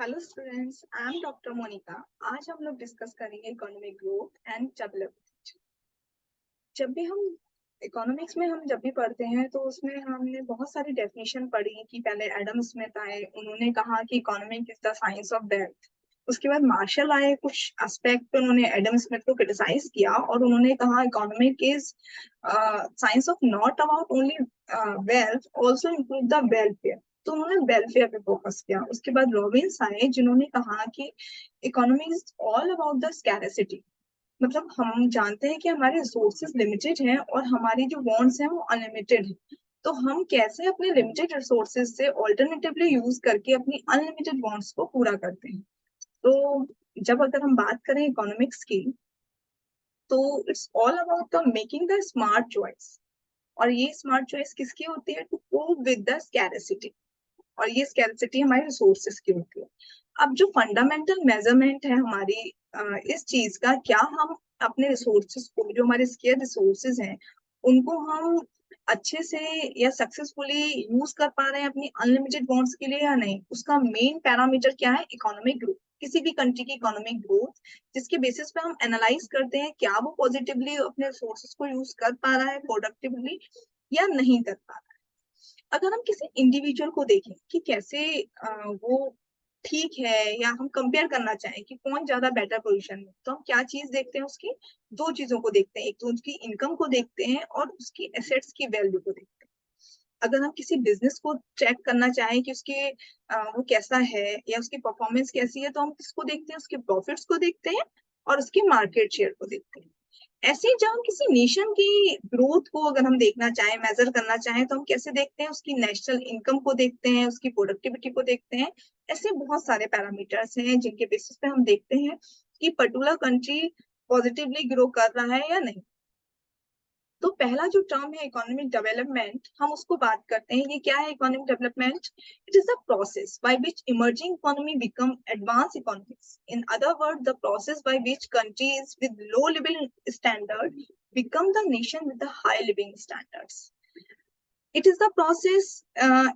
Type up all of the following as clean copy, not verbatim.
Hello students, I am doctor Monika. आज हम लोग डिस्कस करेंगे इकोनॉमिक ग्रोथ एंड डेवलपमेंट। जब भी हम इकोनॉमिक्स में जब भी पढ़ते हैं तो उसमें हमने बहुत सारी डेफिनेशन पढ़ी कि पहले एडम स्मिथ आए, उन्होंने कहा कि economic is the science of wealth. उसके बाद मार्शल आए, कुछ एस्पेक्ट पे उन्होंने एडम स्मिथ को क्रिटिसाइज किया और उन्होंने कहा economic is science of not about only wealth, also include the welfare. तो उन्होंने वेलफेयर पे फोकस किया। उसके बाद रॉबिन्स आए जिन्होंने कहा कि economy is all about the scarcity. मतलब हम जानते हैं कि हमारे रिसोर्सेज लिमिटेड हैं और हमारी जो वांट्स हैं वो अनलिमिटेड है। तो हम कैसे अपने लिमिटेड रिसोर्सेज से ऑल्टरनेटिवली यूज करके अपनी अनलिमिटेड वांट्स को पूरा करते हैं। तो जब अगर हम बात करें इकोनॉमिक्स की, तो it's all about the making the smart choice. और ये स्मार्ट चॉइस किसकी होती है? To cope with the scarcity. और ये स्कैरसिटी हमारे रिसोर्सेज की होती है। अब जो फंडामेंटल मेजरमेंट है हमारी इस चीज का, क्या हम अपने रिसोर्सेज को, जो हमारे स्केयर रिसोर्सेज हैं, उनको हम अच्छे से या सक्सेसफुली यूज कर पा रहे हैं अपनी अनलिमिटेड वांट्स के लिए या नहीं। उसका मेन पैरामीटर क्या है? Economic growth. किसी भी कंट्री की इकोनॉमिक ग्रोथ, जिसके बेसिस पे हम एनालाइज करते हैं क्या वो पॉजिटिवली अपने रिसोर्सेज को यूज कर पा रहा है प्रोडक्टिवली या नहीं कर पा रहा है। अगर हम किसी इंडिविजुअल को देखें कि कैसे वो ठीक है, या हम कंपेयर करना चाहें कि कौन ज्यादा बेटर पोजीशन में, तो हम क्या चीज देखते हैं? उसकी दो चीजों को देखते हैं। एक तो उसकी इनकम को देखते हैं और उसकी एसेट्स की वैल्यू को देखते हैं। अगर हम किसी बिजनेस को चेक करना चाहें कि उसके वो कैसा है या उसकी परफॉर्मेंस कैसी है, तो हम किसको देखते हैं? उसके प्रॉफिट्स को देखते हैं और उसके मार्केट शेयर को देखते हैं। ऐसे ही जब हम किसी नेशन की ग्रोथ को अगर हम देखना चाहें, मेजर करना चाहें, तो हम कैसे देखते हैं? उसकी नेशनल इनकम को देखते हैं, उसकी प्रोडक्टिविटी को देखते हैं। ऐसे बहुत सारे पैरामीटर्स हैं जिनके बेसिस पे हम देखते हैं कि पर्टिकुलर कंट्री पॉजिटिवली ग्रो कर रहा है या नहीं। तो पहला जो टर्म है इकोनॉमिक डेवलपमेंट, हम उसको बात करते हैं। ये क्या है economic development? It is the process by which emerging economy become advance economics. In other word, the process by which countries with low living standard become the nation with the high living standards. It is the process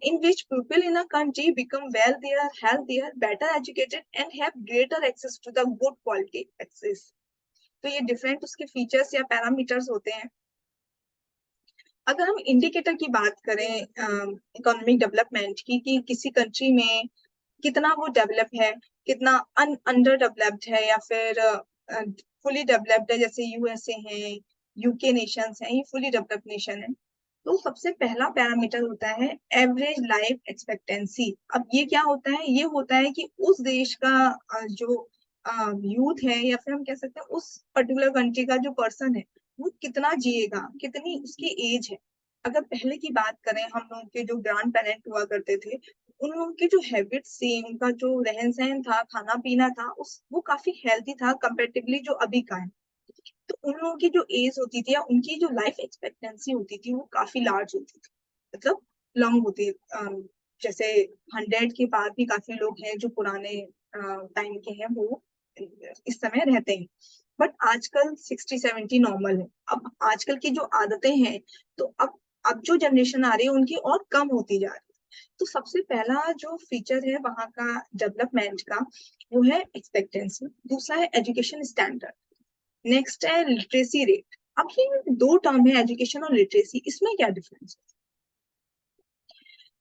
in which people in a country become wealthier, healthier, better educated and have greater access to the good quality access. तो ये different उसके features या parameters होते हैं। अगर हम indicator की बात करें इकोनॉमिक डेवलपमेंट की, कि किसी कंट्री में कितना वो डेवलप है, कितना अंडर डेवलप्ड है, या फिर फुली डेवलप्ड है, जैसे यूएसए है, यूके नेशंस हैं, ये फुली डेवलप्ड नेशन है। तो सबसे पहला पैरामीटर होता है एवरेज लाइफ एक्सपेक्टेंसी। अब ये क्या होता है? ये होता है कि उस देश का जो यूथ है, या फिर हम कह सकते हैं उस पर्टिकुलर कंट्री का जो पर्सन है, वो कितना जिएगा, कितनी उसकी एज है। अगर पहले की बात करें, हम लोग के जो ग्रैंड पेरेंट हुआ करते थे, उन लोगों की जो हैबिट्स थी, उनका जो रहन सहन था, खाना पीना था, उस वो काफी हेल्थी था कंपेरेटिवली जो अभी का है। तो उन लोगों की जो एज होती थी या उनकी जो लाइफ एक्सपेक्टेंसी होती थी, वो काफी लार्ज होती थी, मतलब लॉन्ग होती। जैसे 100 के बाद भी काफी लोग हैं जो पुराने टाइम के हैं, वो इस समय रहते हैं। बट आजकल 60-70 नॉर्मल है। अब आजकल की जो आदतें हैं, तो अब जो जनरेशन आ रही है उनकी और कम होती जा रही है। तो सबसे पहला जो फीचर है वहां का डेवलपमेंट का, वो है एक्सपेक्टेंसी। दूसरा है एजुकेशन स्टैंडर्ड। नेक्स्ट है लिटरेसी रेट। अब ये दो टर्म है, एजुकेशन और लिटरेसी, इसमें क्या डिफरेंस है?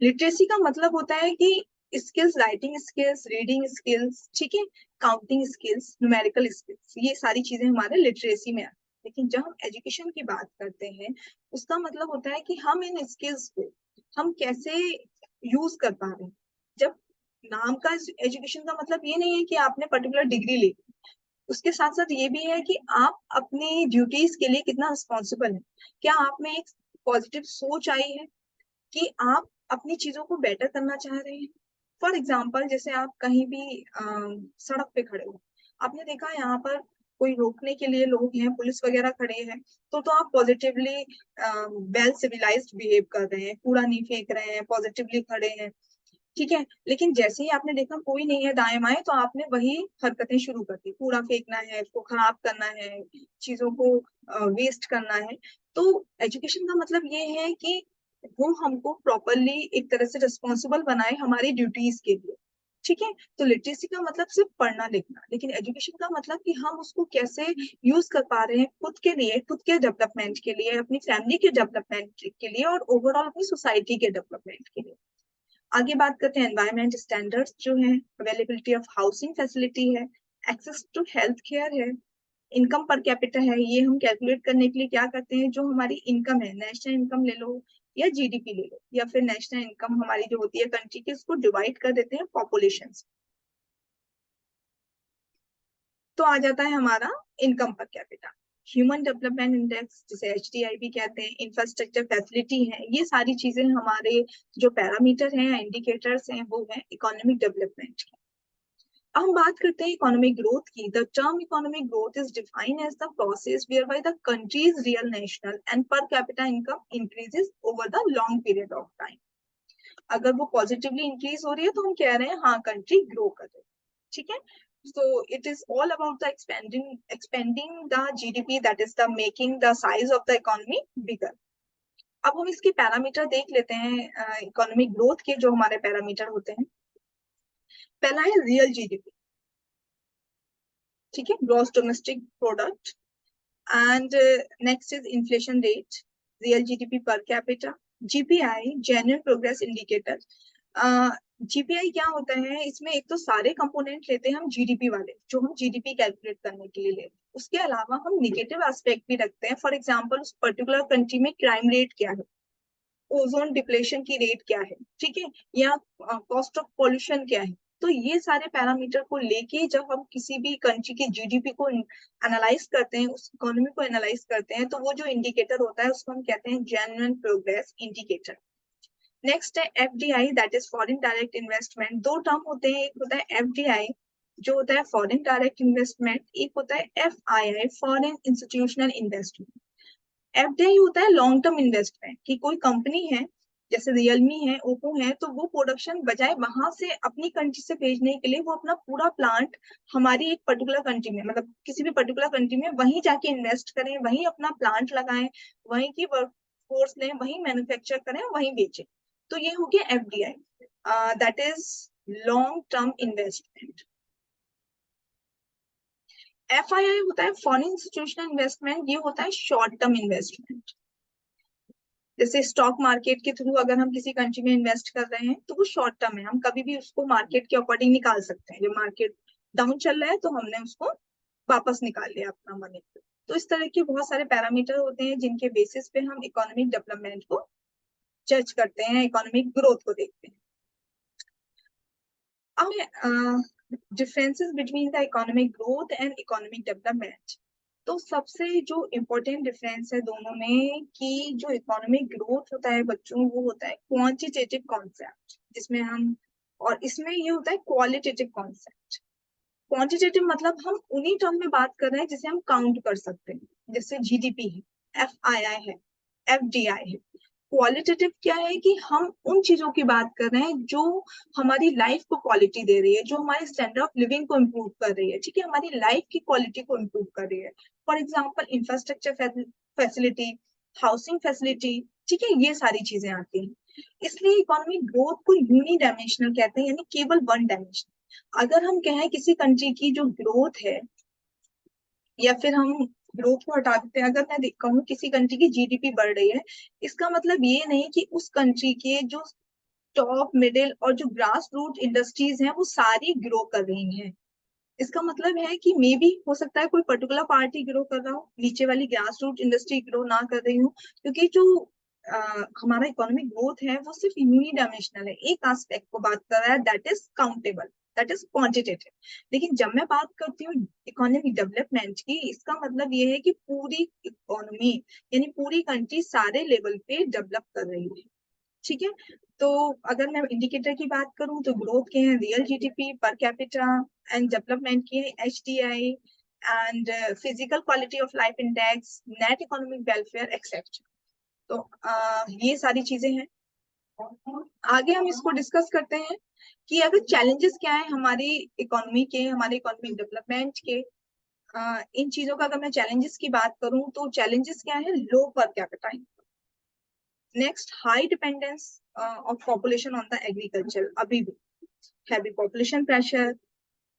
लिटरेसी का मतलब होता है कि skills, writing skills, reading skills, ठीक है, काउंटिंग स्किल्स, न्यूमेरिकल स्किल्स, ये सारी चीजें हमारे लिटरेसी में आती हैं। लेकिन जब हम एजुकेशन की बात करते हैं, उसका मतलब होता है कि हम इन स्किल्स को हम कैसे यूज कर पा रहे हैं। जब नाम का एजुकेशन का मतलब ये नहीं है कि आपने पर्टिकुलर डिग्री ली, उसके साथ साथ ये भी है कि आप अपनी ड्यूटीज के लिए कितना रिस्पॉन्सिबल है। क्या आप में एक पॉजिटिव सोच आई है कि आप अपनी चीजों को बेटर करना चाह रहे हैं? फॉर एग्जाम्पल, जैसे आप कहीं भी सड़क पे खड़े हो, आपने देखा यहाँ पर कोई रोकने के लिए लोग हैं, पुलिस वगैरह खड़े हैं, तो आप पॉजिटिवली वेल सिविलाइज्ड बिहेव कर रहे हैं, कूड़ा नहीं फेंक रहे हैं, पॉजिटिवली खड़े हैं, ठीक है। लेकिन जैसे ही आपने देखा कोई नहीं है दाएं बाएं, तो आपने वही हरकतें शुरू कर दी, कूड़ा फेंकना है, उसको खराब करना है, चीजों को वेस्ट करना है। तो एजुकेशन का मतलब ये है कि वो हमको प्रॉपरली एक तरह से रिस्पॉन्सिबल बनाए हमारी ड्यूटीज के लिए, ठीक है। तो लिटरेसी का मतलब सिर्फ पढ़ना लिखना, लेकिन एजुकेशन का मतलब कि हम उसको कैसे यूज कर पा रहे हैं खुद के लिए, खुद के डेवलपमेंट के लिए, अपनी फैमिली के डेवलपमेंट के लिए और ओवरऑल अपनी सोसाइटी के डेवलपमेंट के लिए। आगे बात करते हैं एनवायरमेंट स्टैंडर्ड्स जो है, अवेलेबिलिटी ऑफ हाउसिंग फैसिलिटी है, एक्सेस टू हेल्थ केयर है, इनकम पर कैपिटा है। ये हम कैलकुलेट करने के लिए क्या करते हैं, जो हमारी इनकम है, नेशनल इनकम ले लो या जीडीपी ले लो, या फिर नेशनल इनकम हमारी जो होती है कंट्री की, उसको डिवाइड कर देते हैं पॉपुलेशन से, तो आ जाता है हमारा income per capita. Human development index जिसे HDI भी कहते हैं, इंफ्रास्ट्रक्चर फैसिलिटी है, ये सारी चीजें हमारे जो पैरामीटर हैं, इंडिकेटर्स हैं, वो है इकोनॉमिक डेवलपमेंट की। अब हम बात करते हैं इकोनॉमिक ग्रोथ की। The term economic growth is defined as the process whereby the country's real national and per capita income increases over the long period of time. अगर वो पॉजिटिवली इंक्रीज हो रही है तो हम कह रहे हैं हाँ कंट्री ग्रो कर रही है, ठीक है। So it is all about the expanding the GDP, that is the making the size of the economy bigger. अब हम इसके पैरामीटर देख लेते हैं, इकोनॉमिक ग्रोथ के जो हमारे पैरामीटर होते हैं। पहला है रियल जीडीपी, ठीक है, gross domestic product. And next is inflation rate, real GDP per capita, GPI genuine progress indicator. GPI क्या होता है, इसमें एक तो सारे कंपोनेंट लेते हैं हम जीडीपी वाले, जो हम जीडीपी कैलकुलेट करने के लिए लेते हैं, उसके अलावा हम निगेटिव एस्पेक्ट भी रखते हैं। फॉर एग्जांपल उस पर्टिकुलर कंट्री में क्राइम रेट क्या है, ओजोन डिप्लेशन की रेट क्या है, ठीक है, या कॉस्ट ऑफ पॉल्यूशन क्या है। तो ये सारे पैरामीटर को लेके जब हम किसी भी कंट्री के जीडीपी को एनालाइज करते हैं, उस इकोनॉमी को एनालाइज करते हैं, तो वो जो इंडिकेटर होता है उसको हम कहते हैं जेन्युइन प्रोग्रेस इंडिकेटर। नेक्स्ट है FDI, that is foreign direct investment. दो टर्म होते हैं, एक होता है एफडीआई जो होता है फॉरेन डायरेक्ट इन्वेस्टमेंट, एक होता है FII foreign institutional investment. FDI होता है लॉन्ग टर्म इन्वेस्टमेंट, कि कोई कंपनी है जैसे रियलमी है, ओप्पो है, तो वो प्रोडक्शन बजाय वहां से अपनी कंट्री से भेजने के लिए वो अपना पूरा प्लांट हमारी एक पर्टिकुलर कंट्री में, मतलब किसी भी पर्टिकुलर कंट्री में वहीं जाके इन्वेस्ट करें, वहीं अपना प्लांट लगाएं, वहीं की वर्क फोर्स लें, वहीं मैन्युफैक्चर करें, वहीं बेचें। तो ये हो गया FDI, that is long term investment. FII होता है फॉरेन इंस्टीट्यूशनल इन्वेस्टमेंट, ये होता है शॉर्ट टर्म इन्वेस्टमेंट। जैसे स्टॉक मार्केट के थ्रू अगर हम किसी कंट्री में इन्वेस्ट कर रहे हैं तो वो शॉर्ट टर्म है, हम कभी भी उसको मार्केट के अकॉर्डिंग निकाल सकते हैं। जब मार्केट डाउन चल रहा है तो हमने उसको वापस निकाल लिया अपना मनी। तो इस तरह के बहुत सारे पैरामीटर होते हैं जिनके बेसिस पे हम इकोनॉमिक डेवलपमेंट को जज करते हैं, इकोनॉमिक ग्रोथ को देखते हैं। अब differences between the economic growth and economic development. तो सबसे जो इम्पोर्टेंट डिफरेंस है दोनों में, कि जो इकोनॉमिक ग्रोथ होता है बच्चों, वो होता है क्वांटिटेटिव कॉन्सेप्ट, जिसमें हम, और इसमें ये होता है क्वालिटेटिव कॉन्सेप्ट। क्वांटिटेटिव मतलब हम उन्हीं टर्म में बात कर रहे हैं जिसे हम काउंट कर सकते हैं, जैसे जीडीपी है, एफआईआई है, एफडीआई है। क्वालिटेटिव क्या है, कि हम उन चीजों की बात कर रहे हैं जो हमारी लाइफ को क्वालिटी दे रही है, जो हमारे स्टैंडर्ड ऑफ लिविंग को इम्प्रूव कर रही है, ठीक है, हमारी लाइफ की क्वालिटी को इम्प्रूव कर रही है। For example infrastructure facility, housing facility, ठीक है, ये सारी चीजें आती हैं। इसलिए इकोनॉमिक ग्रोथ को यूनी डायमेंशनल कहते हैं, यानी केवल वन डायमेंशनल। अगर हम कहें किसी कंट्री की जो ग्रोथ है, या फिर हम ग्रोथ को हटा देते हैं, अगर मैं कहूँ किसी कंट्री की जीडीपी बढ़ रही है, इसका मतलब ये नहीं कि उस कंट्री के जो टॉप मिडिल और जो ग्रास रूट इंडस्ट्रीज हैं वो सारी ग्रो कर रही हैं। इसका मतलब है कि मे बी हो सकता है कोई पर्टिकुलर पार्टी ग्रो कर रहा हो, नीचे वाली ग्रास रूट इंडस्ट्री ग्रो ना कर रही हो, क्योंकि जो हमारा इकोनॉमिक ग्रोथ है वो सिर्फ यूनी डायमेंशनल है, एक एस्पेक्ट को बात कर रहा है, that is countable, that is quantitative. लेकिन जब मैं बात करती हूँ इकोनॉमिक डेवलपमेंट की, इसका मतलब ये है कि पूरी इकोनॉमी यानी पूरी कंट्री सारे लेवल पे डेवलप कर रही है, ठीक है। तो अगर मैं इंडिकेटर की बात करूं तो ग्रोथ के हैं real GDP per capita, and development की है HDI and physical quality of life index, net economic welfare etcetera. तो ये सारी चीजें हैं। आगे हम इसको डिस्कस करते हैं कि अगर चैलेंजेस क्या है हमारी इकोनॉमी के, हमारे इकोनॉमिक डेवलपमेंट के। इन चीजों का अगर मैं चैलेंजेस की बात करूं तो चैलेंजेस क्या है, low per capita. Next, high dependence of population on the agriculture, अभी भी heavy population pressure,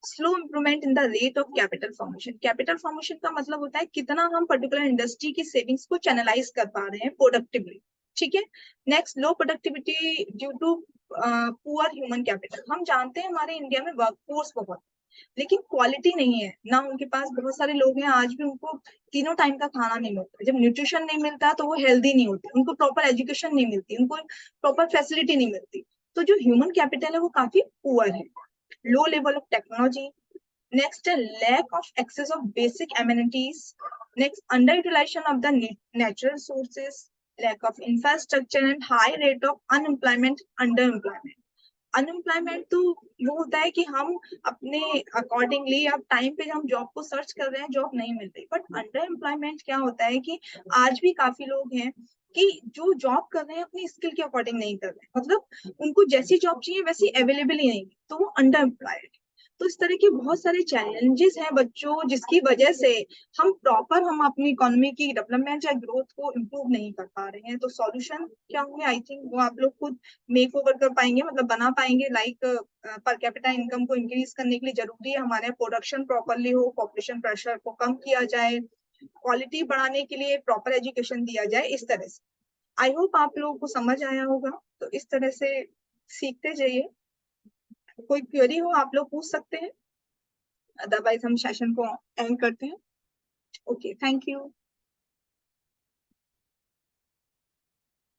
slow improvement in the rate of capital formation. Capital formation का मतलब होता है कितना हम पर्टिकुलर इंडस्ट्री की सेविंग्स को चैनलाइज कर पा रहे हैं प्रोडक्टिवली। ठीक है। Next, low productivity due to poor human capital. हम जानते हैं हमारे इंडिया में वर्कफोर्स बहुत, लेकिन क्वालिटी नहीं है ना, उनके पास बहुत सारे लोग हैं आज भी उनको तीनों टाइम का खाना नहीं मिलता। जब न्यूट्रिशन नहीं मिलता तो वो हेल्दी नहीं होते, उनको प्रॉपर एजुकेशन नहीं मिलती, उनको प्रॉपर फैसिलिटी नहीं मिलती। तो जो ह्यूमन कैपिटल है वो काफी पुअर है। Low level of technology. Next, a lack of access of basic amenities. Next, underutilization of the natural resources, lack of infrastructure and high rate of unemployment, underemployment. Unemployment तो वो होता है कि हम अपने अकॉर्डिंगली अब टाइम पे हम जॉब को सर्च कर रहे हैं, जॉब नहीं मिल रही। बट अंडर एम्प्लॉयमेंट क्या होता है कि आज भी काफी लोग हैं कि जो जॉब कर रहे हैं अपनी स्किल के अकॉर्डिंग नहीं कर रहे, मतलब उनको जैसी जॉब चाहिए वैसी अवेलेबल ही नहीं, तो वो अंडर एम्प्लॉयड। तो इस तरह के बहुत सारे चैलेंजेस हैं बच्चों, जिसकी वजह से हम अपनी इकोनॉमी की डेवलपमेंट या ग्रोथ को इम्प्रूव नहीं कर पा रहे हैं। तो सॉल्यूशन क्या होंगे, आई थिंक वो आप लोग खुद मेक ओवर कर पाएंगे, मतलब बना पाएंगे। लाइक पर कैपिटा इनकम को इंक्रीज करने के लिए जरूरी है हमारे प्रोडक्शन प्रॉपरली हो, पॉपुलेशन प्रेशर को कम किया जाए, क्वालिटी बढ़ाने के लिए प्रॉपर एजुकेशन दिया जाए, इस तरह से। आई होप आप लोगों को समझ आया होगा। तो इस तरह से सीखते जाइए। कोई क्वेरी हो आप लोग पूछ सकते हैं, अदरवाइज हम सेशन को एंड करते हैं। Okay, thank you.